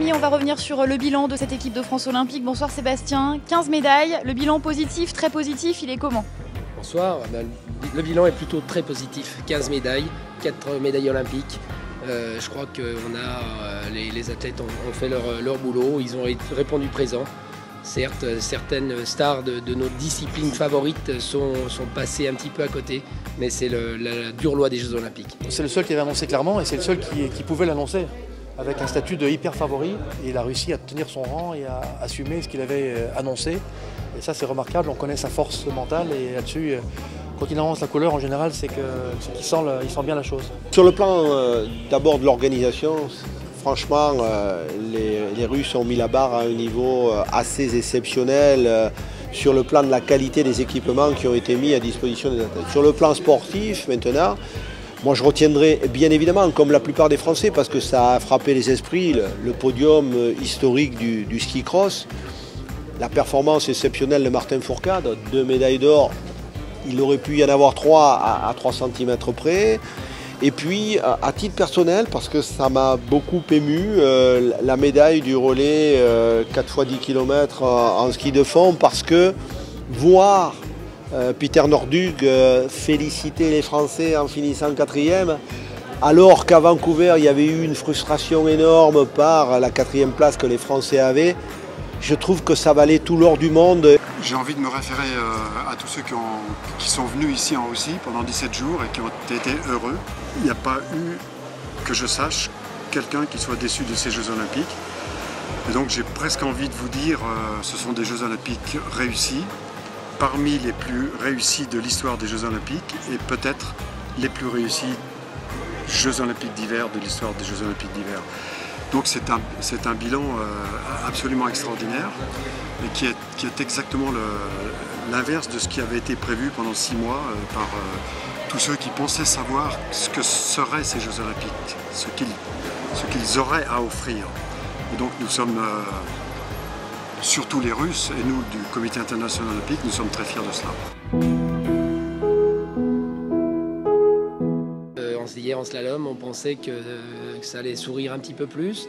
Rémi, on va revenir sur le bilan de cette équipe de France olympique. Bonsoir Sébastien, 15 médailles, le bilan positif, très positif, il est comment? Bonsoir, le bilan est plutôt très positif, 15 médailles, 4 médailles olympiques. Je crois que les athlètes ont fait leur boulot, ils ont répondu présent. Certes, certaines stars de nos disciplines favorites sont passées un petit peu à côté, mais c'est la dure loi des Jeux Olympiques. C'est le seul qui avait annoncé clairement et c'est le seul qui pouvait l'annoncer avec un statut de hyper favori. Et il a réussi à tenir son rang et à assumer ce qu'il avait annoncé. Et ça c'est remarquable, on connaît sa force mentale et là-dessus, quand il annonce la couleur en général, c'est qu'il sent bien la chose. Sur le plan d'abord de l'organisation, franchement, les Russes ont mis la barre à un niveau assez exceptionnel sur le plan de la qualité des équipements qui ont été mis à disposition des athlètes. Sur le plan sportif, maintenant, moi je retiendrai bien évidemment, comme la plupart des Français, parce que ça a frappé les esprits, le podium historique du ski cross, la performance exceptionnelle de Martin Fourcade, 2 médailles d'or, il aurait pu y en avoir 3 à 3 cm près. Et puis, à titre personnel, parce que ça m'a beaucoup ému, la médaille du relais 4 x 10 km en ski de fond, parce que voir Peter Northug féliciter les Français en finissant 4e, alors qu'à Vancouver, il y avait eu une frustration énorme par la 4e place que les Français avaient, je trouve que ça valait tout l'or du monde. J'ai envie de me référer à tous ceux qui sont venus ici en Russie pendant 17 jours et qui ont été heureux. Il n'y a pas eu, que je sache, quelqu'un qui soit déçu de ces Jeux Olympiques. Et donc j'ai presque envie de vous dire, ce sont des Jeux Olympiques réussis, parmi les plus réussis de l'histoire des Jeux Olympiques et peut-être les plus réussis Jeux Olympiques d'hiver de l'histoire des Jeux Olympiques d'hiver. Donc c'est un bilan absolument extraordinaire et qui est exactement l'inverse de ce qui avait été prévu pendant 6 mois par tous ceux qui pensaient savoir ce que seraient ces Jeux Olympiques, ce qu'ils auraient à offrir. Et donc nous sommes, surtout les Russes et nous du Comité international olympique, nous sommes très fiers de cela. Hier en slalom, on pensait que ça allait sourire un petit peu plus.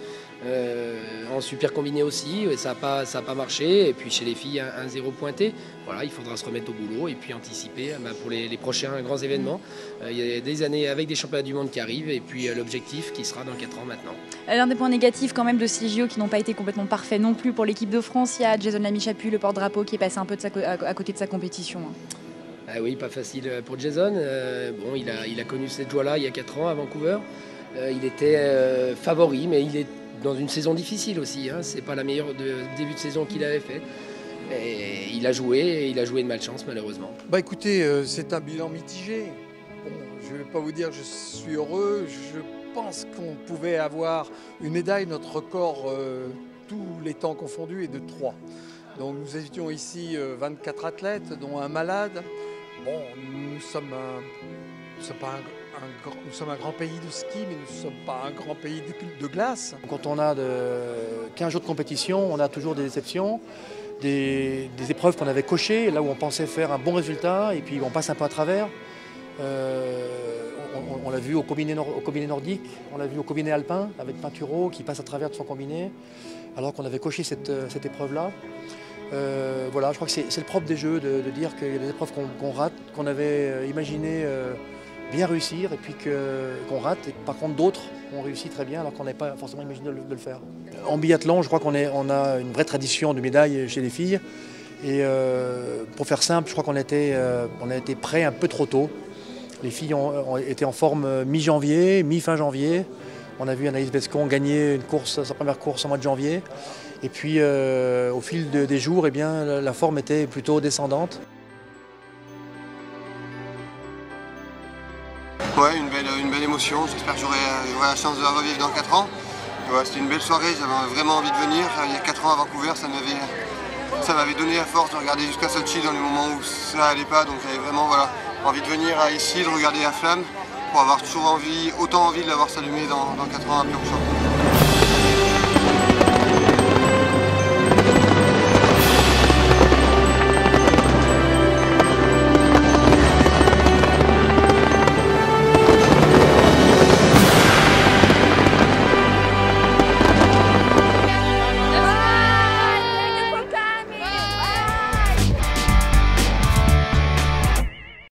En super combiné aussi, et ça n'a pas marché. Et puis chez les filles, un 0 pointé. Voilà, il faudra se remettre au boulot et puis anticiper pour les prochains grands événements. Il y a des années avec des championnats du monde qui arrivent et puis l'objectif qui sera dans 4 ans maintenant. L'un des points négatifs quand même de ces JO qui n'ont pas été complètement parfaits non plus pour l'équipe de France, il y a Jason Lamy-Chappuis, le porte-drapeau, qui est passé un peu à côté de sa compétition. Ah oui, pas facile pour Jason. Bon, il a connu cette joie-là il y a 4 ans à Vancouver. Il était favori, mais il est dans une saison difficile aussi. Hein. C'est pas la meilleure début de saison qu'il avait fait. Et il a joué de malchance malheureusement. Bah écoutez, c'est un bilan mitigé. Bon, je ne vais pas vous dire que je suis heureux. Je pense qu'on pouvait avoir une médaille. Notre record, tous les temps confondus, est de 3. Donc nous étions ici 24 athlètes, dont un malade. Bon, nous sommes un grand pays de ski, mais nous ne sommes pas un grand pays de glace. Quand on a 15 jours de compétition, on a toujours des déceptions, des épreuves qu'on avait cochées, là où on pensait faire un bon résultat, et puis on passe un peu à travers. On l'a vu au combiné nordique, on l'a vu au combiné alpin, avec Pinturo qui passe à travers de son combiné, alors qu'on avait coché cette épreuve-là. Voilà, je crois que c'est le propre des jeux de dire qu'il y a des épreuves qu'on rate, qu'on avait imaginé bien réussir et puis qu'on rate. Et par contre d'autres ont réussi très bien alors qu'on n'avait pas forcément imaginé de le faire. En biathlon, je crois qu'on a une vraie tradition de médailles chez les filles. Et pour faire simple, je crois qu'on a été prêts un peu trop tôt. Les filles ont été en forme mi-janvier, mi-fin janvier. On a vu Anaïs Bescon gagner sa première course en mois de janvier. Et puis au fil des jours, eh bien, la forme était plutôt descendante. Ouais, une belle émotion. J'espère que j'aurai la chance de la revivre dans 4 ans. Ouais, c'était une belle soirée, j'avais vraiment envie de venir. Il y a 4 ans à Vancouver, ça m'avait donné la force de regarder jusqu'à Sochi dans les moments où ça n'allait pas. Donc j'avais vraiment envie de venir ici, de regarder la flamme, pour avoir toujours autant envie de l'avoir s'allumer dans 4 ans à Pyeongchang.